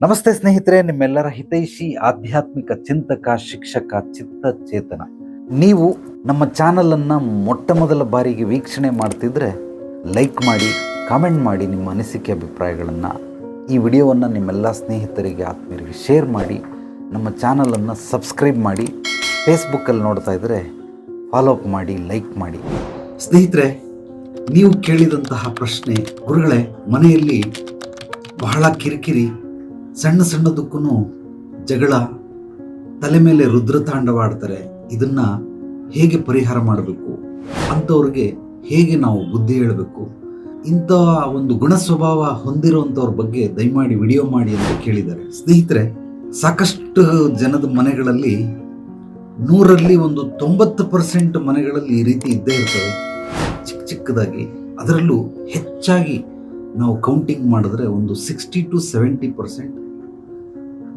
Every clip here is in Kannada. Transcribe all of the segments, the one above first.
ನಮಸ್ತೆ ಸ್ನೇಹಿತರೆ, ನಿಮ್ಮೆಲ್ಲರ ಹಿತೈಷಿ ಆಧ್ಯಾತ್ಮಿಕ ಚಿಂತಕ ಶಿಕ್ಷಕ ಚಿತ್ತ ಚೇತನ. ನೀವು ನಮ್ಮ ಚಾನಲನ್ನು ಮೊಟ್ಟ ಮೊದಲ ಬಾರಿಗೆ ವೀಕ್ಷಣೆ ಮಾಡ್ತಿದ್ರೆ ಲೈಕ್ ಮಾಡಿ, ಕಾಮೆಂಟ್ ಮಾಡಿ ನಿಮ್ಮ ಅನಿಸಿಕೆ ಅಭಿಪ್ರಾಯಗಳನ್ನು. ಈ ವಿಡಿಯೋವನ್ನು ನಿಮ್ಮೆಲ್ಲ ಸ್ನೇಹಿತರಿಗೆ ಆತ್ಮೀಯರಿಗೆ ಶೇರ್ ಮಾಡಿ, ನಮ್ಮ ಚಾನಲನ್ನು ಸಬ್ಸ್ಕ್ರೈಬ್ ಮಾಡಿ. ಫೇಸ್ಬುಕ್ಕಲ್ಲಿ ನೋಡ್ತಾ ಇದ್ದರೆ ಫಾಲೋ ಅಪ್ ಮಾಡಿ, ಲೈಕ್ ಮಾಡಿ. ಸ್ನೇಹಿತರೆ, ನೀವು ಕೇಳಿದಂತಹ ಪ್ರಶ್ನೆ, ಗುರುಗಳೇ ಮನೆಯಲ್ಲಿ ಬಹಳ ಕಿರಿಕಿರಿ, ಸಣ್ಣ ಸಣ್ಣದಕ್ಕೂ ಜಗಳ, ತಲೆ ಮೇಲೆ ರುದ್ರತಾಂಡವಾಡ್ತಾರೆ, ಇದನ್ನು ಹೇಗೆ ಪರಿಹಾರ ಮಾಡಬೇಕು, ಅಂಥವ್ರಿಗೆ ಹೇಗೆ ನಾವು ಬುದ್ಧಿ ಹೇಳಬೇಕು, ಇಂಥ ಒಂದು ಗುಣ ಸ್ವಭಾವ ಹೊಂದಿರುವಂಥವ್ರ ಬಗ್ಗೆ ದಯಮಾಡಿ ವಿಡಿಯೋ ಮಾಡಿ ಅಂತ ಕೇಳಿದ್ದಾರೆ. ಸ್ನೇಹಿತರೆ, ಸಾಕಷ್ಟು ಜನದ ಮನೆಗಳಲ್ಲಿ 100ರಲ್ಲಿ ಒಂದು 90% ಮನೆಗಳಲ್ಲಿ ಈ ರೀತಿ ಇದ್ದೇ ಇರ್ತವೆ, ಚಿಕ್ಕ ಚಿಕ್ಕದಾಗಿ. ಅದರಲ್ಲೂ ಹೆಚ್ಚಾಗಿ ನಾವು ಕೌಂಟಿಂಗ್ ಮಾಡಿದ್ರೆ ಒಂದು 60 to 70%.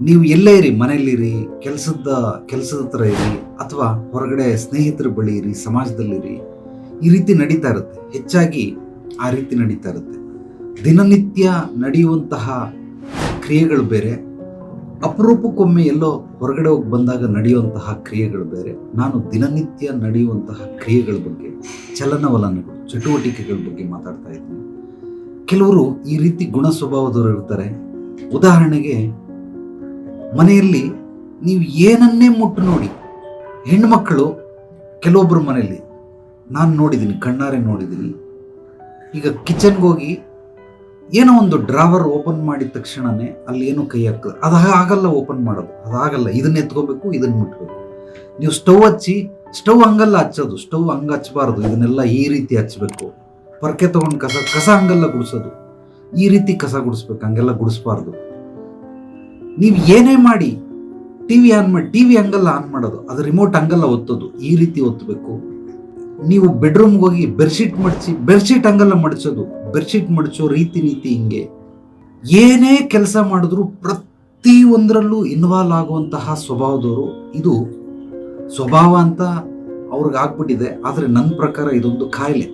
ನೀವು ಎಲ್ಲೇ ಇರಿ, ಮನೆಯಲ್ಲಿರಿ, ಕೆಲಸದ ಹತ್ರ ಇರಿ, ಅಥವಾ ಹೊರಗಡೆ ಸ್ನೇಹಿತರ ಬಳಿ ಇರಿ, ಸಮಾಜದಲ್ಲಿರಿ, ಈ ರೀತಿ ನಡೀತಾ ಇರುತ್ತೆ. ಹೆಚ್ಚಾಗಿ ಆ ರೀತಿ ನಡೀತಾ ಇರುತ್ತೆ. ದಿನನಿತ್ಯ ನಡೆಯುವಂತಹ ಕ್ರಿಯೆಗಳು ಬೇರೆ, ಅಪರೂಪಕ್ಕೊಮ್ಮೆ ಎಲ್ಲೋ ಹೊರಗಡೆ ಹೋಗಿ ಬಂದಾಗ ನಡೆಯುವಂತಹ ಕ್ರಿಯೆಗಳು ಬೇರೆ. ನಾನು ದಿನನಿತ್ಯ ನಡೆಯುವಂತಹ ಕ್ರಿಯೆಗಳ ಬಗ್ಗೆ, ಚಲನವಲನಗಳು, ಚಟುವಟಿಕೆಗಳ ಬಗ್ಗೆ ಮಾತಾಡ್ತಾ ಇದ್ದೀನಿ. ಕೆಲವರು ಈ ರೀತಿ ಗುಣ ಸ್ವಭಾವದವರು ಇರ್ತಾರೆ. ಉದಾಹರಣೆಗೆ, ಮನೆಯಲ್ಲಿ ನೀವು ಏನನ್ನೇ ಮುಟ್ಟು ನೋಡಿ, ಹೆಣ್ಮಕ್ಕಳು ಕೆಲವೊಬ್ಬರ ಮನೆಯಲ್ಲಿ ನಾನು ನೋಡಿದ್ದೀನಿ, ಕಣ್ಣಾರೆ ನೋಡಿದ್ದೀನಿ. ಈಗ ಕಿಚನ್ಗೆ ಹೋಗಿ ಏನೋ ಒಂದು ಡ್ರಾವರ್ ಓಪನ್ ಮಾಡಿದ ತಕ್ಷಣನೇ ಅಲ್ಲಿ ಏನೋ ಕೈ ಹಾಕ್ತದೆ, ಅದು ಆಗಲ್ಲ, ಓಪನ್ ಮಾಡೋದು ಅದಾಗಲ್ಲ, ಇದನ್ನ ಎತ್ಕೋಬೇಕು, ಇದನ್ನ ಮುಟ್ಬೇಕು. ನೀವು ಸ್ಟವ್ ಹಚ್ಚಿ, ಸ್ಟವ್ ಹಂಗಲ್ಲ ಹಚ್ಚೋದು, ಸ್ಟವ್ ಹಂಗೆ ಹಚ್ಚಬಾರ್ದು, ಇದನ್ನೆಲ್ಲ ಈ ರೀತಿ ಹಚ್ಚಬೇಕು. ಪರ್ಕೆ ತೊಗೊಂಡು ಕಸ ಹಂಗೆಲ್ಲ ಗುಡಿಸೋದು, ಈ ರೀತಿ ಕಸ ಗುಡಿಸ್ಬೇಕು, ಹಂಗೆಲ್ಲ ಗುಡಿಸ್ಬಾರ್ದು. ನೀವು ಏನೇ ಮಾಡಿ, ಟಿವಿ ಆನ್ ಮಾಡಿ, ಟಿವಿ ಹಂಗಲ್ಲ ಆನ್ ಮಾಡೋದು, ಅದು ರಿಮೋಟ್ ಹಂಗಲ್ಲ ಒತ್ತೋದು, ಈ ರೀತಿ ಒತ್ತಬೇಕು. ನೀವು ಬೆಡ್ರೂಮ್ಗೆ ಹೋಗಿ ಬೆಡ್ಶೀಟ್ ಮಡಚಿ, ಬೆಡ್ಶೀಟ್ ಹಂಗಲ್ಲ ಮಡಚೋದು, ಬೆಡ್ಶೀಟ್ ಮಡಚೋ ರೀತಿ ನೀತಿ ಹಿಂಗೆ. ಏನೇ ಕೆಲಸ ಮಾಡಿದ್ರು ಪ್ರತಿಯೊಂದರಲ್ಲೂ ಇನ್ವಾಲ್ವ್ ಆಗುವಂತಹ ಸ್ವಭಾವದವರು. ಇದು ಸ್ವಭಾವ ಅಂತ ಅವ್ರಿಗೆ ಆಗ್ಬಿಟ್ಟಿದೆ, ಆದರೆ ನನ್ನ ಪ್ರಕಾರ ಇದೊಂದು ಕಾಯಿಲೆ.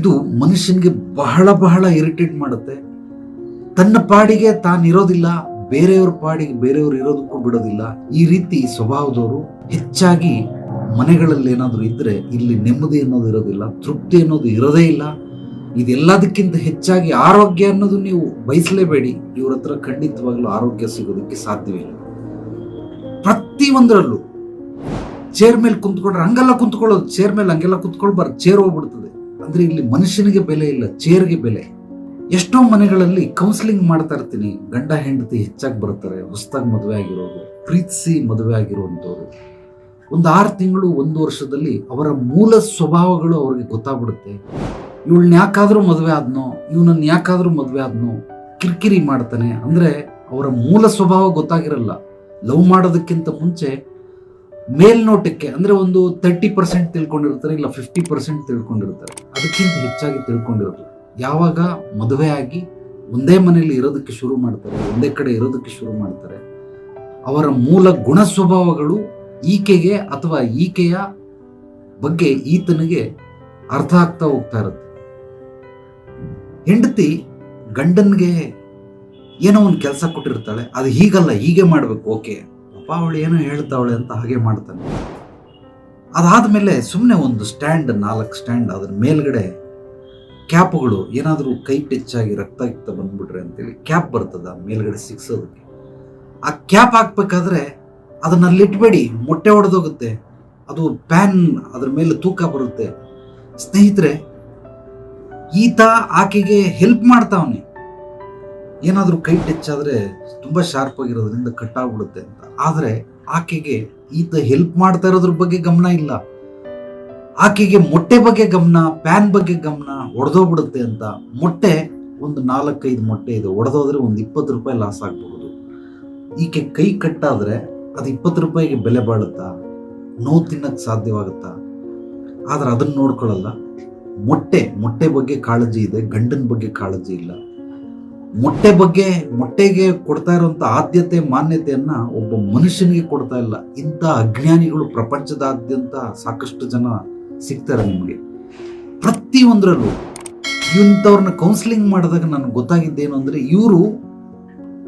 ಇದು ಮನುಷ್ಯನಿಗೆ ಬಹಳ ಬಹಳ ಇರಿಟೇಟ್ ಮಾಡುತ್ತೆ. ತನ್ನ ಪಾಡಿಗೆ ತಾನಿರೋದಿಲ್ಲ, ಬೇರೆಯವ್ರ ಪಾಡಿಗೆ ಬೇರೆಯವ್ರು ಇರೋದಕ್ಕೂ ಬಿಡೋದಿಲ್ಲ. ಈ ರೀತಿ ಸ್ವಭಾವದವರು ಹೆಚ್ಚಾಗಿ ಮನೆಗಳಲ್ಲಿ ಏನಾದರೂ ಇದ್ದರೆ ಇಲ್ಲಿ ನೆಮ್ಮದಿ ಅನ್ನೋದು ಇರೋದಿಲ್ಲ, ತೃಪ್ತಿ ಅನ್ನೋದು ಇರೋದೇ ಇಲ್ಲ. ಇದೆಲ್ಲದಕ್ಕಿಂತ ಹೆಚ್ಚಾಗಿ ಆರೋಗ್ಯ ಅನ್ನೋದು ನೀವು ಬಯಸಲೇಬೇಡಿ. ಇವ್ರ ಹತ್ರ ಖಂಡಿತವಾಗ್ಲೂ ಆರೋಗ್ಯ ಸಿಗೋದಕ್ಕೆ ಸಾಧ್ಯವಿಲ್ಲ. ಪ್ರತಿಯೊಂದರಲ್ಲೂ ಚೇರ್ ಮೇಲೆ ಕುಂತ್ಕೊಂಡ್ರೆ ಹಂಗೆಲ್ಲ ಕುಂತ್ಕೊಳ್ಳೋದು, ಚೇರ್ ಮೇಲೆ ಹಂಗೆಲ್ಲ ಕುಂತ್ಕೊಳ್ಬಾರ್ದು, ಚೇರ್ ಹೋಗ್ಬಿಡ್ತದೆ. ಅಂದ್ರೆ ಇಲ್ಲಿ ಮನುಷ್ಯನಿಗೆ ಬೆಲೆ ಇಲ್ಲ, ಚೇರ್ಗೆ ಬೆಲೆ. ಎಷ್ಟೋ ಮನೆಗಳಲ್ಲಿ ಕೌನ್ಸಿಲಿಂಗ್ ಮಾಡ್ತಾ ಇರ್ತೀನಿ, ಗಂಡ ಹೆಂಡತಿ ಹೆಚ್ಚಾಗಿ ಬರ್ತಾರೆ, ಹೊಸದಾಗಿ ಮದುವೆ ಆಗಿರೋರು, ಪ್ರೀತಿಸಿ ಮದುವೆ ಆಗಿರುವಂಥವ್ರು. ಒಂದು 6 ತಿಂಗಳು 1 ವರ್ಷದಲ್ಲಿ ಅವರ ಮೂಲ ಸ್ವಭಾವಗಳು ಅವ್ರಿಗೆ ಗೊತ್ತಾಗ್ಬಿಡುತ್ತೆ. ಇವಳನ್ನ ಯಾಕಾದ್ರೂ ಮದುವೆ ಆದ್ನೋ, ಇವನನ್ನ ಯಾಕಾದ್ರೂ ಮದುವೆ ಆದ್ನೋ, ಕಿರಿಕಿರಿ ಮಾಡ್ತಾನೆ. ಅಂದ್ರೆ ಅವರ ಮೂಲ ಸ್ವಭಾವ ಗೊತ್ತಾಗಿರಲ್ಲ. ಲವ್ ಮಾಡೋದಕ್ಕಿಂತ ಮುಂಚೆ ಮೇಲ್ನೋಟಕ್ಕೆ ಅಂದ್ರೆ ಒಂದು 30% ತಿಳ್ಕೊಂಡಿರ್ತಾರೆ, ಇಲ್ಲ 50% ತಿಳ್ಕೊಂಡಿರ್ತಾರೆ, ಅದಕ್ಕಿಂತ ಹೆಚ್ಚಾಗಿ ತಿಳ್ಕೊಂಡಿರೋದು. ಯಾವಾಗ ಮದುವೆ ಆಗಿ ಒಂದೇ ಮನೆಯಲ್ಲಿ ಇರೋದಕ್ಕೆ ಶುರು ಮಾಡ್ತಾರೆ, ಒಂದೇ ಕಡೆ ಇರೋದಕ್ಕೆ ಶುರು ಮಾಡ್ತಾರೆ, ಅವರ ಮೂಲ ಗುಣ ಸ್ವಭಾವಗಳು ಈಕೆಗೆ ಅಥವಾ ಈಕೆಯ ಬಗ್ಗೆ ಈತನಿಗೆ ಅರ್ಥ ಆಗ್ತಾ ಹೋಗ್ತಾ ಇರುತ್ತೆ. ಹೆಂಡತಿ ಗಂಡನ್ಗೆ ಏನೋ ಒಂದು ಕೆಲಸ ಕೊಟ್ಟಿರ್ತಾಳೆ, ಅದು ಹೀಗಲ್ಲ, ಹೀಗೆ ಮಾಡ್ಬೇಕು, ಓಕೆ ಅಪ್ಪ ಅವಳು ಏನೋ ಹೇಳ್ತಾವಳೆ ಅಂತ ಹಾಗೆ ಮಾಡ್ತಾನೆ. ಅದಾದ್ಮೇಲೆ ಸುಮ್ಮನೆ ಒಂದು ಸ್ಟ್ಯಾಂಡ್, 4 ಸ್ಟ್ಯಾಂಡ್, ಅದ್ರ ಮೇಲ್ಗಡೆ ಕ್ಯಾಪ್ಗಳು, ಏನಾದರೂ ಕೈ ಟೆಚ್ಚಾಗಿ ರಕ್ತ ಬಂದ್ಬಿಟ್ರೆ ಅಂತೇಳಿ ಕ್ಯಾಪ್ ಬರ್ತದ ಮೇಲ್ಗಡೆ ಸಿಕ್ಸೋದಕ್ಕೆ. ಆ ಕ್ಯಾಪ್ ಹಾಕ್ಬೇಕಾದ್ರೆ ಅದನ್ನ ಅಲ್ಲಿಟ್ಬೇಡಿ, ಮೊಟ್ಟೆ ಹೊಡೆದೋಗುತ್ತೆ, ಅದು ಪ್ಯಾನ್ ಅದ್ರ ಮೇಲೆ ತೂಕ ಬರುತ್ತೆ. ಸ್ನೇಹಿತರೆ, ಈತ ಆಕೆಗೆ ಹೆಲ್ಪ್ ಮಾಡ್ತಾವನೆ, ಏನಾದರೂ ಕೈ ಟಚ್ ಆದರೆ ತುಂಬಾ ಶಾರ್ಪ್ ಆಗಿರೋದ್ರಿಂದ ಕಟ್ ಆಗ್ಬಿಡುತ್ತೆ ಅಂತ. ಆದರೆ ಆಕೆಗೆ ಈತ ಹೆಲ್ಪ್ ಮಾಡ್ತಾ ಇರೋದ್ರ ಬಗ್ಗೆ ಗಮನ ಇಲ್ಲ, ಆಕೆಗೆ ಮೊಟ್ಟೆ ಬಗ್ಗೆ ಗಮನ, ಪ್ಯಾನ್ ಬಗ್ಗೆ ಗಮನ. ಒಡೆದೋಗ್ಬಿಡುತ್ತೆ ಅಂತ. ಮೊಟ್ಟೆ ಒಂದು 4-5 ಮೊಟ್ಟೆ ಇದೆ, ಒಡೆದೋದ್ರೆ ಒಂದು 20 ರೂಪಾಯಿ ಲಾಸ್ ಆಗ್ಬಹುದು. ಈಕೆ ಕೈ ಕಟ್ಟಾದ್ರೆ ಅದು 20 ರೂಪಾಯಿಗೆ ಬೆಲೆ ಬಾಳುತ್ತಾ, ನೋವು ತಿನ್ನಕ್ಕೆ ಸಾಧ್ಯವಾಗುತ್ತಾ? ಆದ್ರೆ ಅದನ್ನ ನೋಡ್ಕೊಳ್ಳಲ್ಲ. ಮೊಟ್ಟೆ ಬಗ್ಗೆ ಕಾಳಜಿ ಇದೆ, ಗಂಡನ ಬಗ್ಗೆ ಕಾಳಜಿ ಇಲ್ಲ. ಮೊಟ್ಟೆಗೆ ಕೊಡ್ತಾ ಇರುವಂತ ಆದ್ಯತೆ, ಮಾನ್ಯತೆಯನ್ನ ಒಬ್ಬ ಮನುಷ್ಯನಿಗೆ ಕೊಡ್ತಾ ಇಲ್ಲ. ಇಂಥ ಅಜ್ಞಾನಿಗಳು ಪ್ರಪಂಚದಾದ್ಯಂತ ಸಾಕಷ್ಟು ಜನ ಸಿಗ್ತಾರೆ ನಿಮಗೆ. ಪ್ರತಿಯೊಂದರಲ್ಲೂ ಇಂಥವ್ರನ್ನ ಕೌನ್ಸಿಲಿಂಗ್ ಮಾಡಿದಾಗ ನನಗೆ ಗೊತ್ತಾಗಿದ್ದೇನು ಅಂದ್ರೆ, ಇವರು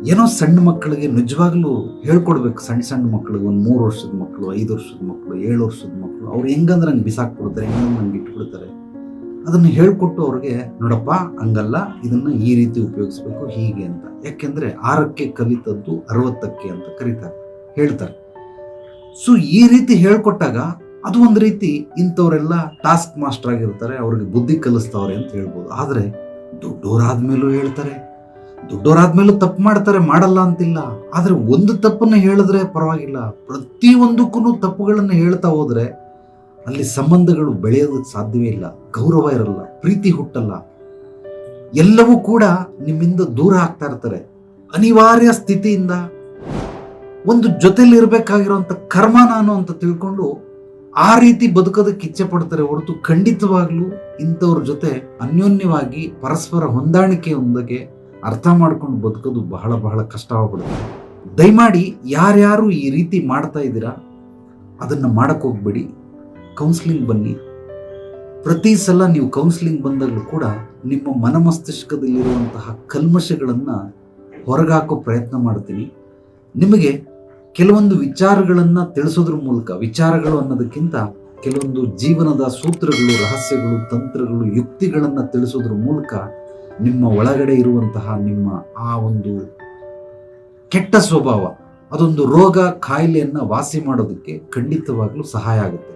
ಏನೋ ಸಣ್ಣ ಮಕ್ಕಳಿಗೆ ನಿಜವಾಗ್ಲೂ ಹೇಳ್ಕೊಡ್ಬೇಕು. ಸಣ್ಣ ಸಣ್ಣ ಮಕ್ಕಳಿಗೆ, ಒಂದು 3 ವರ್ಷದ ಮಕ್ಕಳು, 5 ವರ್ಷದ ಮಕ್ಕಳು, 7 ವರ್ಷದ ಮಕ್ಕಳು, ಅವ್ರು ಹೆಂಗಂದ್ರೆ ಹಂಗೆ ಬಿಸಾಕ್ಬಿಡ್ತಾರೆ, ಹೆಂಗಂದ್ರೆ ಹಂಗೆ ಇಟ್ಬಿಡ್ತಾರೆ. ಅದನ್ನು ಹೇಳ್ಕೊಟ್ಟು ಅವ್ರಿಗೆ, ನೋಡಪ್ಪ ಹಂಗಲ್ಲ, ಇದನ್ನು ಈ ರೀತಿ ಉಪಯೋಗಿಸ್ಬೇಕು ಹೀಗೆ ಅಂತ. ಯಾಕೆಂದರೆ 6ಕ್ಕೆ ಕಲಿತದ್ದು 60ಕ್ಕೆ ಅಂತ ಕರೀತಾರೆ, ಹೇಳ್ತಾರೆ. ಸೊ ಈ ರೀತಿ ಹೇಳ್ಕೊಟ್ಟಾಗ ಅದು ಒಂದು ರೀತಿ ಇಂಥವರೆಲ್ಲ ಟಾಸ್ಕ್ ಮಾಸ್ಟರ್ ಆಗಿರ್ತಾರೆ, ಅವ್ರಿಗೆ ಬುದ್ಧಿ ಕಲಿಸ್ತವ್ರೆ ಅಂತ ಹೇಳ್ಬೋದು. ಆದರೆ ದೊಡ್ಡವರಾದ್ಮೇಲೂ ಹೇಳ್ತಾರೆ, ದೊಡ್ಡವರಾದ್ಮೇಲೂ ತಪ್ಪು ಮಾಡ್ತಾರೆ, ಮಾಡಲ್ಲ ಅಂತಿಲ್ಲ. ಆದರೆ ಒಂದು ತಪ್ಪನ್ನು ಹೇಳಿದ್ರೆ ಪರವಾಗಿಲ್ಲ, ಪ್ರತಿಯೊಂದಕ್ಕೂ ತಪ್ಪುಗಳನ್ನು ಹೇಳ್ತಾ ಹೋದ್ರೆ ಅಲ್ಲಿ ಸಂಬಂಧಗಳು ಬೆಳೆಯೋದಕ್ಕೆ ಸಾಧ್ಯವೇ ಇಲ್ಲ. ಗೌರವ ಇರಲ್ಲ, ಪ್ರೀತಿ ಹುಟ್ಟಲ್ಲ, ಎಲ್ಲವೂ ಕೂಡ ನಿಮ್ಮಿಂದ ದೂರ ಆಗ್ತಾ ಇರ್ತಾರೆ. ಅನಿವಾರ್ಯ ಸ್ಥಿತಿಯಿಂದ ಒಂದು ಜೊತೆಲಿ ಇರಬೇಕಾಗಿರುವಂತ ಕರ್ಮ ನಾನು ಅಂತ ತಿಳ್ಕೊಂಡು ಆ ರೀತಿ ಬದುಕೋದಕ್ಕೆ ಇಚ್ಛೆ ಪಡ್ತಾರೆ ಹೊರತು ಖಂಡಿತವಾಗ್ಲೂ ಇಂಥವ್ರ ಜೊತೆ ಅನ್ಯೋನ್ಯವಾಗಿ ಪರಸ್ಪರ ಹೊಂದಾಣಿಕೆಯೊಂದಿಗೆ ಅರ್ಥ ಮಾಡ್ಕೊಂಡು ಬದುಕೋದು ಬಹಳ ಬಹಳ ಕಷ್ಟವಾಗ್ಬಿಡುತ್ತೆ. ದಯಮಾಡಿ ಯಾರ್ಯಾರು ಈ ರೀತಿ ಮಾಡ್ತಾ ಇದ್ದೀರಾ ಅದನ್ನ ಮಾಡಕ್ ಹೋಗ್ಬೇಡಿ. ಕೌನ್ಸಿಲಿಂಗ್ ಬನ್ನಿ. ಪ್ರತಿ ಸಲ ನೀವು ಕೌನ್ಸಿಲಿಂಗ್ ಬಂದಾಗಲೂ ಕೂಡ ನಿಮ್ಮ ಮನಮಸ್ತಿಷ್ಕದಲ್ಲಿರುವಂತಹ ಕಲ್ಮಶಗಳನ್ನು ಹೊರಗಾಕೋ ಪ್ರಯತ್ನ ಮಾಡ್ತೀನಿ. ನಿಮಗೆ ಕೆಲವೊಂದು ವಿಚಾರಗಳನ್ನು ತಿಳಿಸೋದ್ರ ಮೂಲಕ, ವಿಚಾರಗಳು ಅನ್ನೋದಕ್ಕಿಂತ ಕೆಲವೊಂದು ಜೀವನದ ಸೂತ್ರಗಳು, ರಹಸ್ಯಗಳು, ತಂತ್ರಗಳು, ಯುಕ್ತಿಗಳನ್ನು ತಿಳಿಸೋದ್ರ ಮೂಲಕ ನಿಮ್ಮ ಒಳಗಡೆ ಇರುವಂತಹ ನಿಮ್ಮ ಆ ಒಂದು ಕೆಟ್ಟ ಸ್ವಭಾವ, ಅದೊಂದು ರೋಗ ಕಾಯಿಲೆಯನ್ನು ವಾಸಿ ಮಾಡೋದಕ್ಕೆ ಖಂಡಿತವಾಗ್ಲೂ ಸಹಾಯ ಆಗುತ್ತೆ.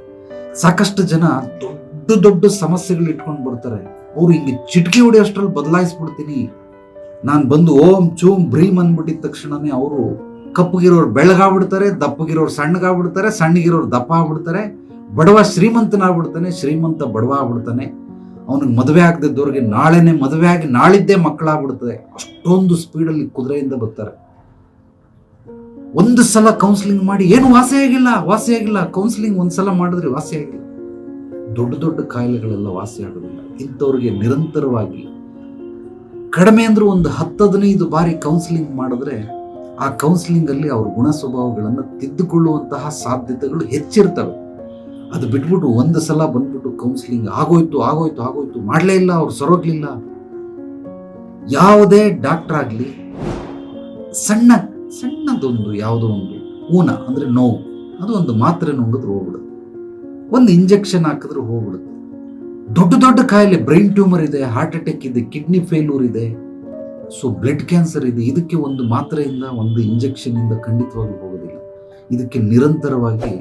ಸಾಕಷ್ಟು ಜನ ದೊಡ್ಡ ದೊಡ್ಡ ಸಮಸ್ಯೆಗಳು ಇಟ್ಕೊಂಡು ಬರ್ತಾರೆ. ಅವ್ರು ಹಿಂಗೆ ಚಿಟಕಿ ಹೊಡೆಯೋಷ್ಟ್ರಲ್ಲಿ ಬದಲಾಯಿಸ್ಬಿಡ್ತೀನಿ, ನಾನು ಬಂದು ಓಂ ಚೂಮ್ ಬ್ರೀಮ್ ಅಂದ್ಬಿಟ್ಟಿದ ತಕ್ಷಣನೇ ಅವರು ಕಪ್ಪಗಿರೋರು ಬೆಳಗಾಗ್ಬಿಡ್ತಾರೆ, ದಪ್ಪಗಿರೋರು ಸಣ್ಣಗಾಗ್ಬಿಡ್ತಾರೆ, ಸಣ್ಣಗಿರೋರು ದಪ್ಪ ಆಗ್ಬಿಡ್ತಾರೆ, ಬಡವ ಶ್ರೀಮಂತನಾಗ್ಬಿಡ್ತಾನೆ, ಶ್ರೀಮಂತ ಬಡವ ಆಗ್ಬಿಡ್ತಾನೆ. ಅವನಿಗೆ ಮದುವೆ ಆಗದಿದ್ದವ್ರಿಗೆ ನಾಳೆನೆ ಮದುವೆ ಆಗಿ ನಾಳಿದ್ದೇ ಮಕ್ಕಳಾಗ್ಬಿಡ್ತದೆ. ಅಷ್ಟೊಂದು ಸ್ಪೀಡಲ್ಲಿ ಕುದುರೆಯಿಂದ ಬರ್ತಾರೆ. ಒಂದು ಸಲ ಕೌನ್ಸಿಲಿಂಗ್ ಮಾಡಿ ಏನು ವಾಸಿ ಆಗಿಲ್ಲ. ಕೌನ್ಸಿಲಿಂಗ್ ಒಂದ್ಸಲ ಮಾಡಿದ್ರೆ ವಾಸಿ ಆಗಿಲ್ಲ. ದೊಡ್ಡ ದೊಡ್ಡ ಕಾಯಿಲೆಗಳೆಲ್ಲ ವಾಸಿ ಆಗೋದಿಲ್ಲ. ಇಂಥವ್ರಿಗೆ ನಿರಂತರವಾಗಿ ಕಡಿಮೆ ಅಂದ್ರೂ ಒಂದು 10-15 ಬಾರಿ ಕೌನ್ಸಿಲಿಂಗ್ ಮಾಡಿದ್ರೆ ಆ ಕೌನ್ಸಿಲಿಂಗ್ ಅಲ್ಲಿ ಅವ್ರ ಗುಣ ಸ್ವಭಾವಗಳನ್ನು ತಿದ್ದುಕೊಳ್ಳುವಂತಹ ಸಾಧ್ಯತೆಗಳು ಹೆಚ್ಚಿರ್ತವೆ. ಅದು ಬಿಟ್ಬಿಟ್ಟು ಒಂದು ಸಲ ಬಂದ್ಬಿಟ್ಟು ಕೌನ್ಸಿಲಿಂಗ್ ಆಗೋಯ್ತು ಮಾಡಲೇ ಇಲ್ಲ, ಅವ್ರು ಸರೋಗ್ಲಿಲ್ಲ. ಯಾವುದೇ ಡಾಕ್ಟರ್ ಆಗ್ಲಿ ಸಣ್ಣದೊಂದು ಯಾವುದೋ ಒಂದು ಊನ ಅಂದ್ರೆ ನೋವು, ಅದು ಒಂದು ಮಾತ್ರೆ ನುಂಗಿದ್ರೆ ಹೋಗ್ಬಿಡುತ್ತೆ, ಒಂದು ಇಂಜೆಕ್ಷನ್ ಹಾಕಿದ್ರೆ ಹೋಗ್ಬಿಡುತ್ತೆ. ದೊಡ್ಡ ದೊಡ್ಡ ಕಾಯಿಲೆ, ಬ್ರೈನ್ ಟ್ಯೂಮರ್ ಇದೆ, ಹಾರ್ಟ್ ಅಟ್ಯಾಕ್ ಇದೆ, ಕಿಡ್ನಿ ಫೇಲ್ಯೂರ್ ಇದೆ, ಸೊ ಬ್ಲಡ್ ಕ್ಯಾನ್ಸರ್ ಇದೆ, ಇದಕ್ಕೆ ಒಂದು ಮಾತ್ರೆಯಿಂದ, ಒಂದು ಇಂಜೆಕ್ಷನ್ ಇಂದ ಖಂಡಿತವಾಗ್ಲೂ ಹೋಗೋದಿಲ್ಲ. ಇದಕ್ಕೆ ನಿರಂತರವಾಗಿ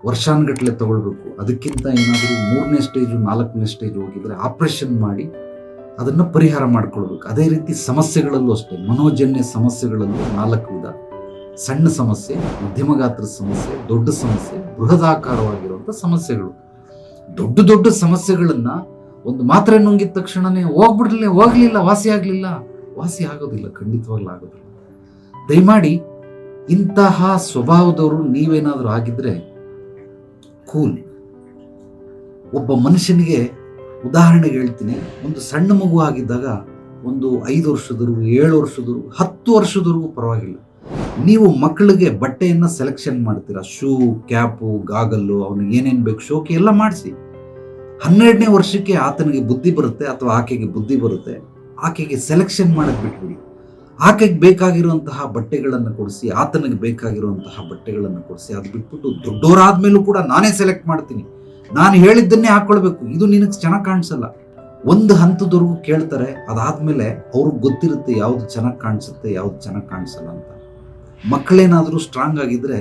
ವರ್ಷಾನುಗಟ್ಟಲೆ ತಗೊಳ್ಬೇಕು. ಅದಕ್ಕಿಂತ ಏನಾದರೂ 3ನೇ ಸ್ಟೇಜು 4ನೇ ಸ್ಟೇಜ್ ಹೋಗಿದ್ರೆ ಆಪರೇಷನ್ ಮಾಡಿ ಅದನ್ನು ಪರಿಹಾರ ಮಾಡ್ಕೊಳ್ಬೇಕು. ಅದೇ ರೀತಿ ಸಮಸ್ಯೆಗಳಲ್ಲೂ ಅಷ್ಟೇ, ಮನೋಜನ್ಯ ಸಮಸ್ಯೆಗಳಲ್ಲೂ 4 ವಿಧ: ಸಣ್ಣ ಸಮಸ್ಯೆ, ಮಧ್ಯಮ ಗಾತ್ರದ ಸಮಸ್ಯೆ, ದೊಡ್ಡ ಸಮಸ್ಯೆ, ಬೃಹದಾಕಾರವಾಗಿರುವಂಥ ಸಮಸ್ಯೆಗಳು. ದೊಡ್ಡ ದೊಡ್ಡ ಸಮಸ್ಯೆಗಳನ್ನ ಒಂದು ಮಾತ್ರೆ ನುಂಗಿದ ತಕ್ಷಣನೇ ಹೋಗ್ಲಿಲ್ಲ, ವಾಸಿ ಆಗೋದಿಲ್ಲ, ಖಂಡಿತವಾಗ್ಲೂ ಆಗೋದಿಲ್ಲ. ದಯಮಾಡಿ ಇಂತಹ ಸ್ವಭಾವದವರು ನೀವೇನಾದರೂ ಆಗಿದ್ರೆ ಕೂಲ್. ಒಬ್ಬ ಮನುಷ್ಯನಿಗೆ ಉದಾಹರಣೆಗೆ ಹೇಳ್ತೀನಿ, ಒಂದು ಸಣ್ಣ ಮಗು ಆಗಿದ್ದಾಗ ಒಂದು 5 ವರ್ಷದವರೆಗೂ, 7 ವರ್ಷದವರೆಗೂ, 10 ವರ್ಷದವರೆಗೂ ಪರವಾಗಿಲ್ಲ. ನೀವು ಮಕ್ಕಳಿಗೆ ಬಟ್ಟೆಯನ್ನು ಸೆಲೆಕ್ಷನ್ ಮಾಡ್ತೀರಾ, ಶೂ, ಕ್ಯಾಪು, ಗಾಗಲ್ಲು, ಅವನಿಗೆ ಏನೇನು ಬೇಕು ಶೋಕಿ ಎಲ್ಲ ಮಾಡಿಸಿ. 12ನೇ ವರ್ಷಕ್ಕೆ ಆತನಿಗೆ ಬುದ್ಧಿ ಬರುತ್ತೆ ಅಥವಾ ಆಕೆಗೆ ಬುದ್ಧಿ ಬರುತ್ತೆ. ಆಕೆಗೆ ಸೆಲೆಕ್ಷನ್ ಮಾಡಕ್ ಬಿಟ್ಬಿಡಿ. ಆಕೆಗೆ ಬೇಕಾಗಿರುವಂತಹ ಬಟ್ಟೆಗಳನ್ನು ಕೊಡಿಸಿ, ಆತನಿಗೆ ಬೇಕಾಗಿರುವಂತಹ ಬಟ್ಟೆಗಳನ್ನು ಕೊಡಿಸಿ. ಅದು ಬಿಟ್ಬಿಟ್ಟು ದೊಡ್ಡವರಾದ್ಮೇಲೂ ಕೂಡ ನಾನೇ ಸೆಲೆಕ್ಟ್ ಮಾಡ್ತೀನಿ, ನಾನು ಹೇಳಿದ್ದನ್ನೇ ಹಾಕೊಳ್ಬೇಕು, ಇದು ನಿನಗೆ ಚೆನ್ನಾಗಿ ಕಾಣಿಸಲ್ಲ. ಒಂದು ಹಂತದವರೆಗೂ ಕೇಳ್ತಾರೆ. ಅದಾದ್ಮೇಲೆ ಅವ್ರಿಗೆ ಗೊತ್ತಿರುತ್ತೆ ಯಾವ್ದು ಚೆನ್ನಾಗಿ ಕಾಣಿಸುತ್ತೆ, ಯಾವ್ದು ಚೆನ್ನಾಗಿ ಕಾಣಿಸಲ್ಲ ಅಂತ. ಮಕ್ಕಳೇನಾದರೂ ಸ್ಟ್ರಾಂಗ್ ಆಗಿದ್ರೆ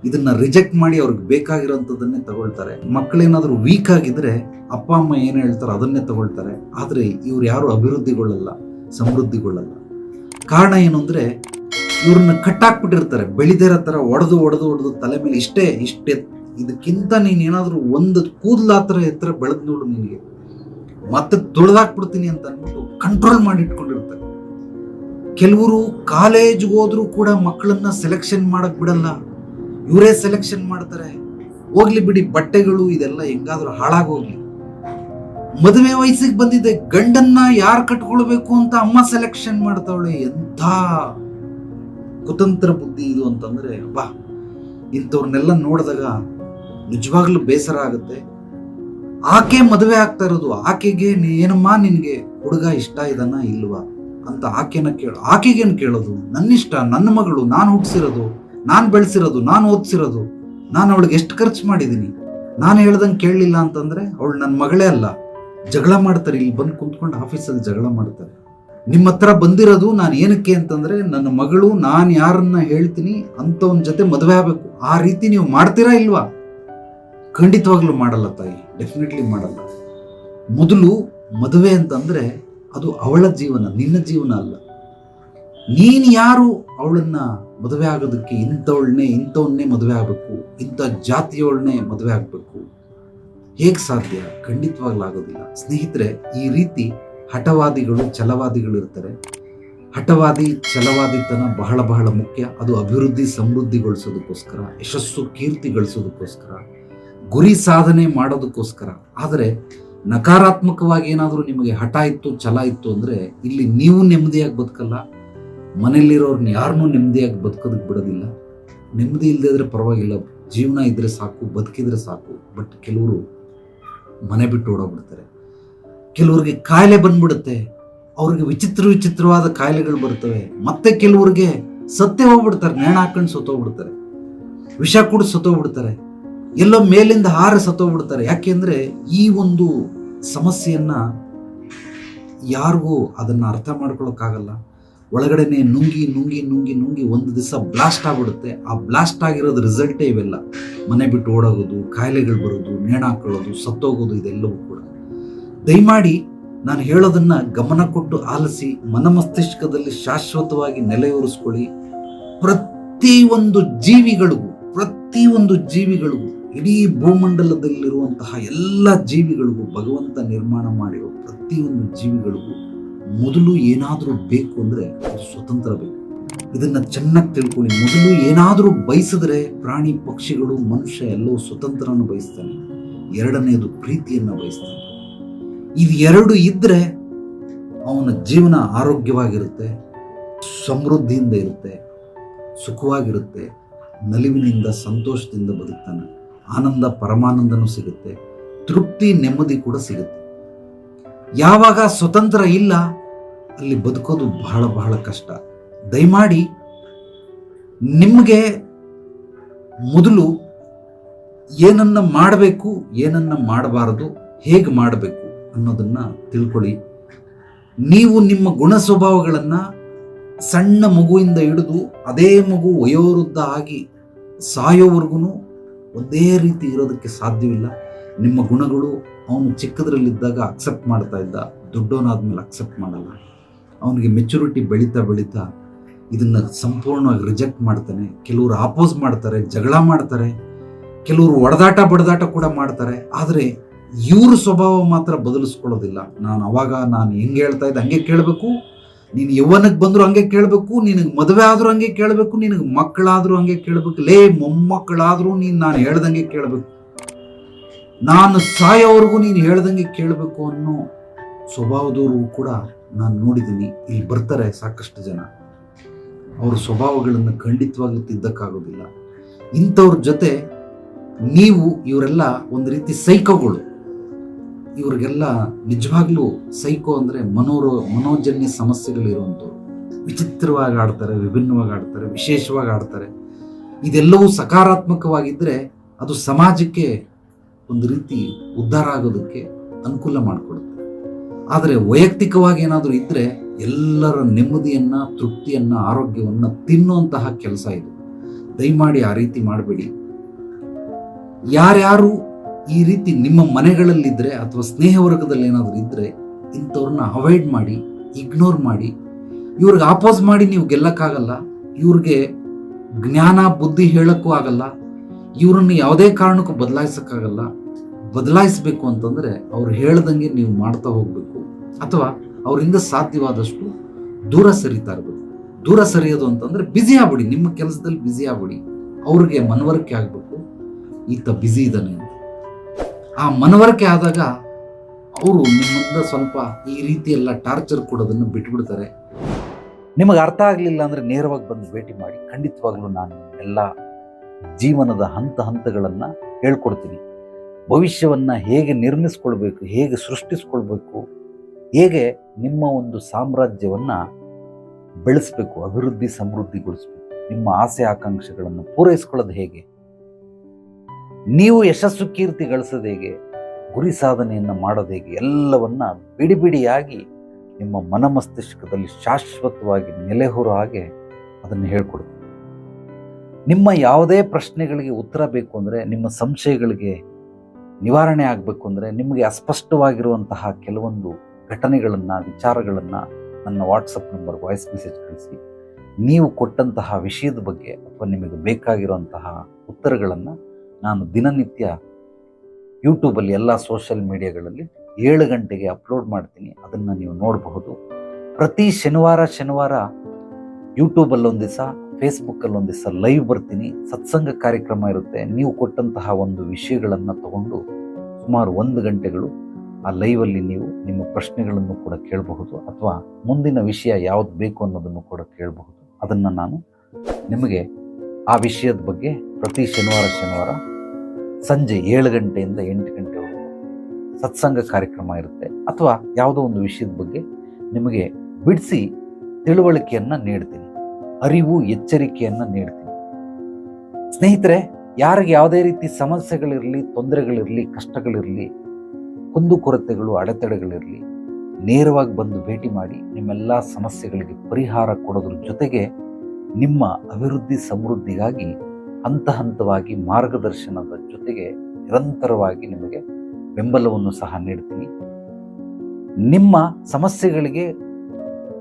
ಇದನ್ನ ರಿಜೆಕ್ಟ್ ಮಾಡಿ ಅವ್ರಿಗೆ ಬೇಕಾಗಿರೋಂಥದ್ದನ್ನೇ ತಗೊಳ್ತಾರೆ. ಮಕ್ಕಳೇನಾದರೂ ವೀಕ್ ಆಗಿದ್ರೆ ಅಪ್ಪ ಅಮ್ಮ ಏನು ಹೇಳ್ತಾರೆ ಅದನ್ನೇ ತಗೊಳ್ತಾರೆ. ಆದರೆ ಇವ್ರು ಯಾರು ಅಭಿವೃದ್ಧಿಗೊಳ್ಳಲ್ಲ, ಸಮೃದ್ಧಿಗೊಳ್ಳಲ್ಲ. ಕಾರಣ ಏನು ಅಂದ್ರೆ ಇವ್ರನ್ನ ಕಟ್ಟಾಕ್ಬಿಟ್ಟಿರ್ತಾರೆ. ಬೆಳಿದೇರೋ ಥರ ಒಡೆದು ತಲೆ ಮೇಲೆ ಇಷ್ಟೇ. ಇದಕ್ಕಿಂತ ನೀನೇನಾದರೂ ಒಂದು ಕೂದಲ ಹತ್ರ ಎತ್ತರ ಬೆಳೆದ್ ನೋಡು, ನಿನಗೆ ಮತ್ತೆ ತುಳಿದಾಕ್ಬಿಡ್ತೀನಿ ಅಂತ ಅಂದ್ಬಿಟ್ಟು ಕಂಟ್ರೋಲ್ ಮಾಡಿ ಇಟ್ಕೊಂಡಿರ್ತಾರೆ. ಕೆಲವರು ಕಾಲೇಜ್ಗೆ ಹೋದ್ರೂ ಕೂಡ ಮಕ್ಕಳನ್ನ ಸೆಲೆಕ್ಷನ್ ಮಾಡಕ್ ಬಿಡಲ್ಲ, ಇವರೇ ಸೆಲೆಕ್ಷನ್ ಮಾಡ್ತಾರೆ. ಹೋಗ್ಲಿ ಬಿಡಿ, ಬಟ್ಟೆಗಳು ಇದೆಲ್ಲ ಹೆಂಗಾದ್ರೂ ಹಾಳಾಗೋಗ್ಲಿ. ಮದುವೆ ವಯಸ್ಸಿಗೆ ಬಂದಿದೆ, ಗಂಡನ್ನ ಯಾರು ಕಟ್ಕೊಳ್ಬೇಕು ಅಂತ ಅಮ್ಮ ಸೆಲೆಕ್ಷನ್ ಮಾಡ್ತಾವಳೆ. ಎಂಥ ಕುತಂತ್ರ ಬುದ್ಧಿ ಇದು ಅಂತಂದ್ರೆ ಬಾ. ಇಂಥವ್ರನ್ನೆಲ್ಲ ನೋಡಿದಾಗ ನಿಜವಾಗ್ಲೂ ಬೇಸರ ಆಗುತ್ತೆ. ಆಕೆ ಮದುವೆ ಆಗ್ತಾ ಇರೋದು, ಆಕೆಗೆ ಏನಮ್ಮ ನಿನ್ಗೆ ಹುಡುಗ ಇಷ್ಟ ಇದನ್ನ ಇಲ್ವಾ, ಅಂತ ಆಕೆಗೇನು ಕೇಳೋದು? ನನ್ನಿಷ್ಟ, ನನ್ನ ಮಗಳು, ನಾನು ಹುಟ್ಟಿಸಿರೋದು, ನಾನು ಬೆಳೆಸಿರೋದು, ನಾನು ಓದಿಸಿರೋದು, ನಾನು ಅವಳಿಗೆ ಎಷ್ಟು ಖರ್ಚು ಮಾಡಿದ್ದೀನಿ, ನಾನು ಹೇಳ್ದಂಗೆ ಕೇಳಲಿಲ್ಲ ಅಂತಂದ್ರೆ ಅವಳು ನನ್ನ ಮಗಳೇ ಅಲ್ಲ. ಜಗಳ ಮಾಡ್ತಾರೆ, ಇಲ್ಲಿ ಬಂದು ಕುಂತ್ಕೊಂಡು ಆಫೀಸಲ್ಲಿ ಜಗಳ ಮಾಡ್ತಾರೆ. ನಿಮ್ಮ ಹತ್ರ ಬಂದಿರೋದು ನಾನು ಏನಕ್ಕೆ ಅಂತಂದ್ರೆ, ನನ್ನ ಮಗಳು ನಾನು ಯಾರನ್ನ ಹೇಳ್ತೀನಿ ಅಂಥವನ ಜೊತೆ ಮದುವೆ ಆಗಬೇಕು. ಆ ರೀತಿ ನೀವು ಮಾಡ್ತೀರಾ ಇಲ್ವಾ? ಖಂಡಿತವಾಗ್ಲೂ ಮಾಡಲ್ಲ ತಾಯಿ, ಡೆಫಿನೆಟ್ಲಿ ಮಾಡಲ್ಲ. ಮೊದಲು ಮದುವೆ ಅಂತಂದ್ರೆ ಅದು ಅವಳ ಜೀವನ, ನಿನ್ನ ಜೀವನ ಅಲ್ಲ. ನೀನು ಯಾರು ಅವಳನ್ನ ಮದುವೆ ಆಗೋದಕ್ಕೆ? ಇಂಥವನ್ನೇ ಮದುವೆ ಆಗಬೇಕು, ಇಂಥ ಜಾತಿಯವಳನ್ನೇ ಮದುವೆ ಆಗಬೇಕು, ಹೇಗೆ ಸಾಧ್ಯ? ಖಂಡಿತವಾಗ್ಲೂ ಆಗೋದಿಲ್ಲ. ಸ್ನೇಹಿತರೆ, ಈ ರೀತಿ ಹಠವಾದಿಗಳು, ಛಲವಾದಿಗಳು ಇರ್ತಾರೆ. ಹಠವಾದಿ, ಛಲವಾದಿತನ ಬಹಳ ಬಹಳ ಮುಖ್ಯ. ಅದು ಅಭಿವೃದ್ಧಿ ಸಮೃದ್ಧಿಗೊಳಿಸೋದಕ್ಕೋಸ್ಕರ, ಯಶಸ್ಸು ಕೀರ್ತಿ ಗಳಿಸೋದಕ್ಕೋಸ್ಕರ, ಗುರಿ ಸಾಧನೆ ಮಾಡೋದಕ್ಕೋಸ್ಕರ. ಆದರೆ ನಕಾರಾತ್ಮಕವಾಗಿ ಏನಾದರೂ ನಿಮಗೆ ಹಠ ಇತ್ತು, ಛಲ ಇತ್ತು ಅಂದರೆ ಇಲ್ಲಿ ನೀವು ನೆಮ್ಮದಿಯಾಗಿ ಬದುಕಲ್ಲ, ಮನೇಲಿರೋರ್ನ ಯಾರನ್ನೂ ನೆಮ್ಮದಿಯಾಗಿ ಬದುಕೋದಕ್ಕೆ ಬಿಡೋದಿಲ್ಲ. ನೆಮ್ಮದಿ ಇಲ್ಲದೆ ಇದ್ರೆ ಪರವಾಗಿಲ್ಲ, ಜೀವನ ಇದ್ರೆ ಸಾಕು, ಬದುಕಿದ್ರೆ ಸಾಕು. ಬಟ್ ಕೆಲವರು ಮನೆ ಬಿಟ್ಟು ಓಡೋಗ್ಬಿಡ್ತಾರೆ. ಕೆಲವ್ರಿಗೆ ಕಾಯಿಲೆ ಬಂದ್ಬಿಡುತ್ತೆ, ಅವ್ರಿಗೆ ವಿಚಿತ್ರವಾದ ಕಾಯಿಲೆಗಳು ಬರ್ತವೆ. ಮತ್ತೆ ಕೆಲವ್ರಿಗೆ ಸತ್ತೇ ಹೋಗ್ಬಿಡ್ತಾರೆ, ನೇಣ ಹಾಕೊಂಡು ಸತ್ತೋಗ್ಬಿಡ್ತಾರೆ, ವಿಷ ಕುಡಿದು ಸತ್ತೋಗ್ಬಿಡ್ತಾರೆ, ಎಲ್ಲೋ ಮೇಲಿಂದ ಹಾರ ಸತ್ತೋಗ್ಬಿಡ್ತಾರೆ. ಯಾಕೆಂದ್ರೆ ಈ ಒಂದು ಸಮಸ್ಯೆಯನ್ನ ಯಾರಿಗೂ ಅದನ್ನ ಅರ್ಥ ಮಾಡ್ಕೊಳಕ್ಕಾಗಲ್ಲ. ಒಳಗಡೆನೆ ನುಂಗಿ ಒಂದು ದಿವಸ ಬ್ಲಾಸ್ಟ್ ಆಗ್ಬಿಡುತ್ತೆ. ಆ ಬ್ಲಾಸ್ಟ್ ಆಗಿರೋದು ರಿಸಲ್ಟೇ ಇವೆಲ್ಲ: ಮನೆ ಬಿಟ್ಟು ಓಡೋಗೋದು, ಕಾಯಿಲೆಗಳು ಬರೋದು, ನೇಣ ಹಾಕೊಳ್ಳೋದು, ಸತ್ತೋಗೋದು. ಇದೆಲ್ಲವೂ ಕೂಡ ದಯಮಾಡಿ ನಾನು ಹೇಳೋದನ್ನ ಗಮನ ಕೊಟ್ಟು ಆಲಿಸಿ, ಮನಮಸ್ತಿಷ್ಕದಲ್ಲಿ ಶಾಶ್ವತವಾಗಿ ನೆಲೆಯೂರಿಸ್ಕೊಳ್ಳಿ. ಪ್ರತಿಯೊಂದು ಜೀವಿಗಳಿಗೂ ಇಡೀ ಭೂಮಂಡಲದಲ್ಲಿರುವಂತಹ ಎಲ್ಲ ಜೀವಿಗಳಿಗೂ, ಭಗವಂತ ನಿರ್ಮಾಣ ಮಾಡಿರೋ ಪ್ರತಿಯೊಂದು ಜೀವಿಗಳಿಗೂ ಮೊದಲು ಏನಾದರೂ ಬೇಕು ಅಂದರೆ ಅದು ಸ್ವತಂತ್ರ ಬೇಕು. ಇದನ್ನ ಚೆನ್ನಾಗಿ ತಿಳ್ಕೊಳ್ಳಿ. ಮೊದಲು ಏನಾದರೂ ಬಯಸಿದ್ರೆ ಪ್ರಾಣಿ, ಪಕ್ಷಿಗಳು, ಮನುಷ್ಯ ಎಲ್ಲವೂ ಸ್ವತಂತ್ರನ ಬಯಸ್ತಾನೆ. ಎರಡನೇದು ಪ್ರೀತಿಯನ್ನ ಬಯಸ್ತಾನೆ. ಇದು ಎರಡು ಇದ್ರೆ ಅವನ ಜೀವನ ಆರೋಗ್ಯವಾಗಿರುತ್ತೆ, ಸಮೃದ್ಧಿಯಿಂದ ಇರುತ್ತೆ, ಸುಖವಾಗಿರುತ್ತೆ, ನಲಿವಿನಿಂದ ಸಂತೋಷದಿಂದ ಬದುಕ್ತಾನೆ. ಆನಂದ, ಪರಮಾನಂದನೂ ಸಿಗುತ್ತೆ, ತೃಪ್ತಿ, ನೆಮ್ಮದಿ ಕೂಡ ಸಿಗುತ್ತೆ. ಯಾವಾಗ ಸ್ವತಂತ್ರ ಇಲ್ಲ ಅಲ್ಲಿ ಬದುಕೋದು ಬಹಳ ಬಹಳ ಕಷ್ಟ. ದಯಮಾಡಿ ನಿಮಗೆ ಮೊದಲು ಏನನ್ನ ಮಾಡಬೇಕು, ಏನನ್ನ ಮಾಡಬಾರದು, ಹೇಗೆ ಮಾಡಬೇಕು ಅನ್ನೋದನ್ನ ತಿಳ್ಕೊಳ್ಳಿ. ನೀವು ನಿಮ್ಮ ಗುಣ ಸ್ವಭಾವಗಳನ್ನು ಸಣ್ಣ ಮಗುವಿಂದ ಹಿಡಿದು ಅದೇ ಮಗು ವಯೋವೃದ್ಧ ಆಗಿ ಸಾಯೋವರೆಗೂ ಒಂದೇ ರೀತಿ ಇರೋದಕ್ಕೆ ಸಾಧ್ಯವಿಲ್ಲ. ನಿಮ್ಮ ಗುಣಗಳು ಅವನು ಚಿಕ್ಕದ್ರಲ್ಲಿದ್ದಾಗ ಅಕ್ಸೆಪ್ಟ್ ಮಾಡ್ತಾ ಇದ್ದ, ದೊಡ್ಡವನಾದ್ಮೇಲೆ ಅಕ್ಸೆಪ್ಟ್ ಮಾಡಲ್ಲ. ಅವನಿಗೆ ಮೆಚುರಿಟಿ ಬೆಳೀತಾ ಇದನ್ನು ಸಂಪೂರ್ಣವಾಗಿ ರಿಜೆಕ್ಟ್ ಮಾಡ್ತಾನೆ. ಕೆಲವರು ಆಪೋಸ್ ಮಾಡ್ತಾರೆ, ಜಗಳ ಮಾಡ್ತಾರೆ, ಕೆಲವರು ಒಡೆದಾಟ ಬಡದಾಟ ಕೂಡ ಮಾಡ್ತಾರೆ. ಆದರೆ ಇವ್ರ ಸ್ವಭಾವ ಮಾತ್ರ ಬದಲಿಸ್ಕೊಳ್ಳೋದಿಲ್ಲ. ನಾನು ಹೆಂಗೆ ಹೇಳ್ತಾ ಇದ್ದೆ ಹಂಗೆ ಕೇಳಬೇಕು, ನೀನು ಯೌವನಕ್ಕೆ ಬಂದರೂ ಹಂಗೆ ಕೇಳಬೇಕು, ನಿನಗೆ ಮದುವೆ ಆದರೂ ಹಂಗೆ ಕೇಳಬೇಕು, ನಿನಗೆ ಮಕ್ಕಳಾದರೂ ಹಂಗೆ ಕೇಳಬೇಕು, ಮೊಮ್ಮಕ್ಕಳಾದರೂ ನೀನು ನಾನು ಹೇಳ್ದಂಗೆ ಕೇಳಬೇಕು, ನಾನು ಸಾಯೋವರೆಗೂ ನೀನು ಹೇಳ್ದಂಗೆ ಕೇಳಬೇಕು ಅನ್ನೋ ಸ್ವಭಾವದವರು ಕೂಡ ನಾನು ನೋಡಿದ್ದೀನಿ. ಇಲ್ಲಿ ಬರ್ತಾರೆ ಸಾಕಷ್ಟು ಜನ, ಅವ್ರ ಸ್ವಭಾವಗಳನ್ನು ಖಂಡಿತವಾಗ್ಲೂ ತಿದ್ದಕ್ಕಾಗೋದಿಲ್ಲ. ಇಂಥವ್ರ ಜೊತೆ ಇವರೆಲ್ಲ ಒಂದು ರೀತಿ ಸೈಕೋಗಳು. ಇವ್ರಿಗೆಲ್ಲ ನಿಜವಾಗ್ಲೂ ಸೈಕೋ ಅಂದರೆ ಮನೋಜನ್ಯ ಸಮಸ್ಯೆಗಳಿರುವಂಥವ್ರು. ವಿಚಿತ್ರವಾಗಿ ಆಡ್ತಾರೆ, ವಿಭಿನ್ನವಾಗಿ ಆಡ್ತಾರೆ, ವಿಶೇಷವಾಗಿ ಆಡ್ತಾರೆ. ಇದೆಲ್ಲವೂ ಸಕಾರಾತ್ಮಕವಾಗಿದ್ದರೆ ಅದು ಸಮಾಜಕ್ಕೆ ಒಂದು ರೀತಿ ಉದ್ಧಾರ ಆಗೋದಕ್ಕೆ ಅನುಕೂಲ ಮಾಡಿಕೊಡುತ್ತೆ. ಆದರೆ ವೈಯಕ್ತಿಕವಾಗಿ ಏನಾದರೂ ಇದ್ದರೆ ಎಲ್ಲರ ನೆಮ್ಮದಿಯನ್ನು, ತೃಪ್ತಿಯನ್ನು, ಆರೋಗ್ಯವನ್ನು ತಿನ್ನುವಂತಹ ಕೆಲಸ ಇದು. ದಯಮಾಡಿ ಆ ರೀತಿ ಮಾಡಬೇಡಿ. ಯಾರ್ಯಾರು ಈ ರೀತಿ ನಿಮ್ಮ ಮನೆಗಳಲ್ಲಿದ್ದರೆ ಅಥವಾ ಸ್ನೇಹ ವರ್ಗದಲ್ಲಿ ಏನಾದರೂ ಇದ್ದರೆ ಇಂಥವ್ರನ್ನ ಅವಾಯ್ಡ್ ಮಾಡಿ, ಇಗ್ನೋರ್ ಮಾಡಿ. ಇವ್ರಿಗೆ ಆಪೋಸ್ ಮಾಡಿ ನೀವು ಗೆಲ್ಲಕ್ಕಾಗಲ್ಲ. ಇವ್ರಿಗೆ ಜ್ಞಾನ ಬುದ್ಧಿ ಹೇಳಕ್ಕೂ ಆಗಲ್ಲ. ಇವ್ರನ್ನ ಯಾವುದೇ ಕಾರಣಕ್ಕೂ ಬದಲಾಯಿಸೋಕ್ಕಾಗಲ್ಲ. ಬದಲಾಯಿಸಬೇಕು ಅಂತಂದರೆ ಅವ್ರು ಹೇಳ್ದಂಗೆ ನೀವು ಮಾಡ್ತಾ ಹೋಗಬೇಕು, ಅಥವಾ ಅವರಿಂದ ಸಾಧ್ಯವಾದಷ್ಟು ದೂರ ಸರಿತಾ ಇರಬೇಕು. ದೂರ ಸರಿಯೋದು ಅಂತಂದರೆ ಬ್ಯುಸಿ ಆಗ್ಬಿಡಿ, ನಿಮ್ಮ ಕೆಲಸದಲ್ಲಿ ಬ್ಯುಸಿ ಆಗ್ಬಿಡಿ. ಅವ್ರಿಗೆ ಮನವರಿಕೆ ಆಗಬೇಕು ಈತ ಬ್ಯುಸಿ ಇದ್ದಾನೆ ಅಂತ. ಆ ಮನವರಿಕೆ ಆದಾಗ ಅವರು ನಿಮ್ಮಿಂದ ಸ್ವಲ್ಪ ಈ ರೀತಿ ಎಲ್ಲ ಟಾರ್ಚರ್ ಕೊಡೋದನ್ನು ಬಿಟ್ಬಿಡ್ತಾರೆ. ನಿಮಗೆ ಅರ್ಥ ಆಗಲಿಲ್ಲ ಅಂದರೆ ನೇರವಾಗಿ ಬಂದು ಭೇಟಿ ಮಾಡಿ. ಖಂಡಿತವಾಗ್ಲೂ ನಾನು ಎಲ್ಲ ಜೀವನದ ಹಂತಗಳನ್ನು ಹೇಳ್ಕೊಡ್ತೀನಿ. ಭವಿಷ್ಯವನ್ನು ಹೇಗೆ ನಿರ್ಮಿಸ್ಕೊಳ್ಬೇಕು, ಹೇಗೆ ಸೃಷ್ಟಿಸ್ಕೊಳ್ಬೇಕು, ಹೇಗೆ ನಿಮ್ಮ ಒಂದು ಸಾಮ್ರಾಜ್ಯವನ್ನು ಬೆಳೆಸಬೇಕು, ಅಭಿವೃದ್ಧಿ ಸಮೃದ್ಧಿಗೊಳಿಸಬೇಕು, ನಿಮ್ಮ ಆಸೆ ಆಕಾಂಕ್ಷೆಗಳನ್ನು ಪೂರೈಸ್ಕೊಳ್ಳೋದು ಹೇಗೆ, ನೀವು ಯಶಸ್ಸು ಕೀರ್ತಿ ಗಳಿಸೋದು ಹೇಗೆ, ಗುರಿ ಸಾಧನೆಯನ್ನು ಮಾಡೋದು ಹೇಗೆ, ಎಲ್ಲವನ್ನ ಬಿಡಿ ಬಿಡಿಯಾಗಿ ನಿಮ್ಮ ಮನಮಸ್ತಿಷ್ಕದಲ್ಲಿ ಶಾಶ್ವತವಾಗಿ ನೆಲೆಹೂರೋ ಹಾಗೆ ಅದನ್ನು ಹೇಳ್ಕೊಡ್ತೀನಿ. ನಿಮ್ಮ ಯಾವುದೇ ಪ್ರಶ್ನೆಗಳಿಗೆ ಉತ್ತರ ಬೇಕು ಅಂದರೆ, ನಿಮ್ಮ ಸಂಶಯಗಳಿಗೆ ನಿವಾರಣೆ ಆಗಬೇಕು ಅಂದರೆ, ನಿಮಗೆ ಅಸ್ಪಷ್ಟವಾಗಿರುವಂತಹ ಕೆಲವೊಂದು ಘಟನೆಗಳನ್ನು, ವಿಚಾರಗಳನ್ನು ನನ್ನ ವಾಟ್ಸಪ್ ನಂಬರ್ ವಾಯ್ಸ್ ಮೆಸೇಜ್ ಕಳಿಸಿ. ನೀವು ಕೊಟ್ಟಂತಹ ವಿಷಯದ ಬಗ್ಗೆ ಅಥವಾ ನಿಮಗೆ ಬೇಕಾಗಿರುವಂತಹ ಉತ್ತರಗಳನ್ನು ನಾನು ದಿನನಿತ್ಯ ಯೂಟ್ಯೂಬಲ್ಲಿ ಎಲ್ಲ ಸೋಷಿಯಲ್ ಮೀಡಿಯಾಗಳಲ್ಲಿ 7 ಗಂಟೆಗೆ ಅಪ್ಲೋಡ್ ಮಾಡ್ತೀನಿ. ಅದನ್ನು ನೀವು ನೋಡಬಹುದು. ಪ್ರತಿ ಶನಿವಾರ ಯೂಟ್ಯೂಬಲ್ಲಿ ಒಂದು ದಿವಸ, ಫೇಸ್ಬುಕ್ಕಲ್ಲಿ ಒಂದು ದಿವಸ ಲೈವ್ ಬರ್ತೀನಿ. ಸತ್ಸಂಗ ಕಾರ್ಯಕ್ರಮ ಇರುತ್ತೆ. ನೀವು ಕೊಟ್ಟಂತಹ ಒಂದು ವಿಷಯಗಳನ್ನು ತಗೊಂಡು ಸುಮಾರು 1 ಗಂಟೆಗಳು ಆ ಲೈವಲ್ಲಿ ನೀವು ನಿಮ್ಮ ಪ್ರಶ್ನೆಗಳನ್ನು ಕೂಡ ಕೇಳಬಹುದು, ಅಥವಾ ಮುಂದಿನ ವಿಷಯ ಯಾವುದು ಬೇಕು ಅನ್ನೋದನ್ನು ಕೂಡ ಕೇಳಬಹುದು. ಅದನ್ನು ನಾನು ನಿಮಗೆ ಆ ವಿಷಯದ ಬಗ್ಗೆ ಪ್ರತಿ ಶನಿವಾರ ಸಂಜೆ 7 ಗಂಟೆಯಿಂದ 8 ಗಂಟೆವರೆಗೂ ಸತ್ಸಂಗ ಕಾರ್ಯಕ್ರಮ ಇರುತ್ತೆ. ಅಥವಾ ಯಾವುದೋ ಒಂದು ವಿಷಯದ ಬಗ್ಗೆ ನಿಮಗೆ ಬಿಡಿಸಿ ತಿಳುವಳಿಕೆಯನ್ನು ನೀಡ್ತೀನಿ, ಅರಿವು ಎಚ್ಚರಿಕೆಯನ್ನು ನೀಡ್ತೀನಿ. ಸ್ನೇಹಿತರೆ, ಯಾರಿಗೆ ಯಾವುದೇ ರೀತಿ ಸಮಸ್ಯೆಗಳಿರಲಿ, ತೊಂದರೆಗಳಿರಲಿ, ಕಷ್ಟಗಳಿರಲಿ, ಕುಂದುಕೊರತೆಗಳು, ಅಡೆತಡೆಗಳಿರಲಿ, ನೇರವಾಗಿ ಬಂದು ಭೇಟಿ ಮಾಡಿ ನಿಮ್ಮೆಲ್ಲ ಸಮಸ್ಯೆಗಳಿಗೆ ಪರಿಹಾರ ಕೊಡೋದ್ರ ಜೊತೆಗೆ ನಿಮ್ಮ ಅಭಿವೃದ್ಧಿ ಸಮೃದ್ಧಿಗಾಗಿ ಹಂತ ಹಂತವಾಗಿ ಮಾರ್ಗದರ್ಶನದ ಜೊತೆಗೆ ನಿರಂತರವಾಗಿ ನಿಮಗೆ ಬೆಂಬಲವನ್ನು ಸಹ ನೀಡ್ತೀನಿ. ನಿಮ್ಮ ಸಮಸ್ಯೆಗಳಿಗೆ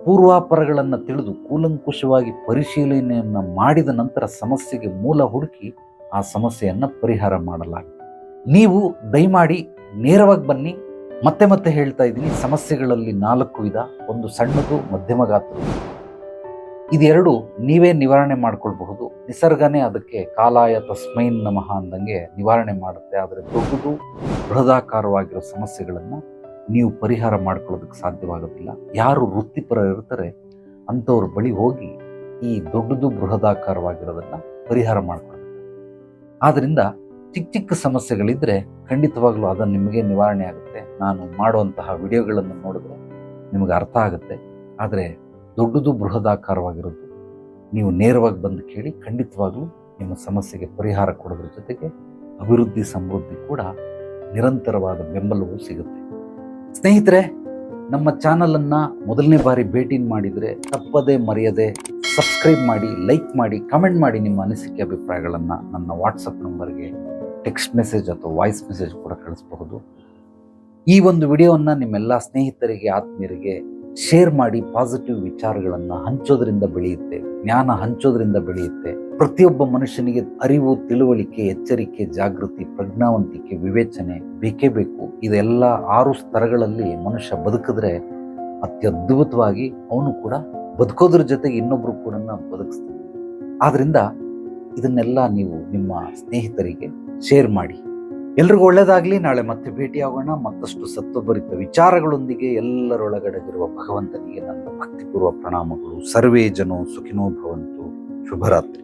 ಪೂರ್ವಾಪರಗಳನ್ನು ತಿಳಿದು ಕೂಲಂಕುಷವಾಗಿ ಪರಿಶೀಲನೆಯನ್ನು ಮಾಡಿದ ನಂತರ ಸಮಸ್ಯೆಗೆ ಮೂಲ ಹುಡುಕಿ ಆ ಸಮಸ್ಯೆಯನ್ನು ಪರಿಹಾರ ಮಾಡಲಾಗುತ್ತೆ. ನೀವು ದಯಮಾಡಿ ನೇರವಾಗಿ ಬನ್ನಿ. ಮತ್ತೆ ಹೇಳ್ತಾ ಇದ್ದೀನಿ, ಸಮಸ್ಯೆಗಳಲ್ಲಿ 4 ವಿಧ. ಒಂದು ಸಣ್ಣದು, ಮಧ್ಯಮ ಗಾತ್ರದ್ದು. ಇದೆರಡು ನೀವೇ ನಿವಾರಣೆ ಮಾಡ್ಕೊಳ್ಬಹುದು. ನಿಸರ್ಗನೇ ಅದಕ್ಕೆ ಕಾಲಾಯ ತಸ್ಮೈ ನಮಃ ಅಂದಂಗೆ ನಿವಾರಣೆ ಮಾಡುತ್ತೆ. ಆದರೆ ದೊಡ್ಡದು ಬೃಹದಾಕಾರವಾಗಿರೋ ಸಮಸ್ಯೆಗಳನ್ನು ನೀವು ಪರಿಹಾರ ಮಾಡ್ಕೊಳ್ಳೋದಕ್ಕೆ ಸಾಧ್ಯವಾಗೋದಿಲ್ಲ. ಯಾರು ವೃತ್ತಿಪರ ಇರ್ತಾರೆ ಅಂಥವ್ರ ಬಳಿ ಹೋಗಿ ಈ ದೊಡ್ಡದು ಬೃಹದಾಕಾರವಾಗಿರೋದನ್ನು ಪರಿಹಾರ ಮಾಡ್ಕೊಳ್ಬೇಕು. ಆದ್ದರಿಂದ ಚಿಕ್ಕ ಸಮಸ್ಯೆಗಳಿದ್ದರೆ ಖಂಡಿತವಾಗ್ಲೂ ಅದನ್ನು ನಿಮಗೆ ನಿವಾರಣೆ ಆಗುತ್ತೆ. ನಾನು ಮಾಡುವಂತಹ ವಿಡಿಯೋಗಳನ್ನು ನೋಡಿದ್ರೆ ನಿಮಗೆ ಅರ್ಥ ಆಗುತ್ತೆ. ಆದರೆ ದೊಡ್ಡದು ಬೃಹದಾಕಾರವಾಗಿರೋದು ನೀವು ನೇರವಾಗಿ ಬಂದು ಕೇಳಿ, ಖಂಡಿತವಾಗ್ಲೂ ನಿಮ್ಮ ಸಮಸ್ಯೆಗೆ ಪರಿಹಾರ ಕೊಡೋದ್ರ ಜೊತೆಗೆ ಅಭಿವೃದ್ಧಿ ಸಮೃದ್ಧಿ ಕೂಡ ನಿರಂತರವಾದ ಬೆಂಬಲವೂ ಸಿಗುತ್ತೆ. ಸ್ನೇಹಿತರೆ, ನಮ್ಮ ಚಾನಲನ್ನು ಮೊದಲನೇ ಬಾರಿ ಭೇಟಿ ಮಾಡಿದರೆ ತಪ್ಪದೇ ಮರೆಯದೆ ಸಬ್ಸ್ಕ್ರೈಬ್ ಮಾಡಿ, ಲೈಕ್ ಮಾಡಿ, ಕಮೆಂಟ್ ಮಾಡಿ. ನಿಮ್ಮ ಅನಿಸಿಕೆ ಅಭಿಪ್ರಾಯಗಳನ್ನು ನನ್ನ ವಾಟ್ಸಪ್ ನಂಬರ್ಗೆ ಟೆಕ್ಸ್ಟ್ ಮೆಸೇಜ್ ಅಥವಾ ವಾಯ್ಸ್ ಮೆಸೇಜ್ ಕೂಡ ಕಳಿಸಬಹುದು. ಈ ಒಂದು ವಿಡಿಯೋವನ್ನು ನಿಮ್ಮೆಲ್ಲ ಸ್ನೇಹಿತರಿಗೆ, ಆತ್ಮೀಯರಿಗೆ ಶೇರ್ ಮಾಡಿ. ಪಾಸಿಟಿವ್ ವಿಚಾರಗಳನ್ನು ಹಂಚೋದ್ರಿಂದ ಬೆಳೆಯುತ್ತೆ, ಜ್ಞಾನ ಹಂಚೋದ್ರಿಂದ ಬೆಳೆಯುತ್ತೆ. ಪ್ರತಿಯೊಬ್ಬ ಮನುಷ್ಯನಿಗೆ ಅರಿವು, ತಿಳುವಳಿಕೆ, ಎಚ್ಚರಿಕೆ, ಜಾಗೃತಿ, ಪ್ರಜ್ಞಾವಂತಿಕೆ, ವಿವೇಚನೆ ಬೇಕೇ ಬೇಕು. ಇದೆಲ್ಲ 6 ಸ್ತರಗಳಲ್ಲಿ ಮನುಷ್ಯ ಬದುಕಿದ್ರೆ ಅತ್ಯದ್ಭುತವಾಗಿ ಅವನು ಕೂಡ ಬದುಕೋದ್ರ ಜೊತೆಗೆ ಇನ್ನೊಬ್ರು ಕೂಡ ಬದುಕಿಸ್ತಾನೆ. ಆದ್ರಿಂದ ಇದನ್ನೆಲ್ಲ ನೀವು ನಿಮ್ಮ ಸ್ನೇಹಿತರಿಗೆ ಶೇರ್ ಮಾಡಿ. ಎಲ್ರಿಗೂ ಒಳ್ಳೆಯದಾಗಲಿ. ನಾಳೆ ಮತ್ತೆ ಭೇಟಿಯಾಗೋಣ ಮತ್ತಷ್ಟು ಸತ್ವಭರಿತ ವಿಚಾರಗಳೊಂದಿಗೆ. ಎಲ್ಲರೊಳಗಡೆಗಿರುವ ಭಗವಂತನಿಗೆ ನನ್ನ ಭಕ್ತಿಪೂರ್ವ ಪ್ರಣಾಮಗಳು. ಸರ್ವೇ ಜನೋ ಸುಖಿನೋ ಭವಂತು. ಶುಭರಾತ್ರಿ.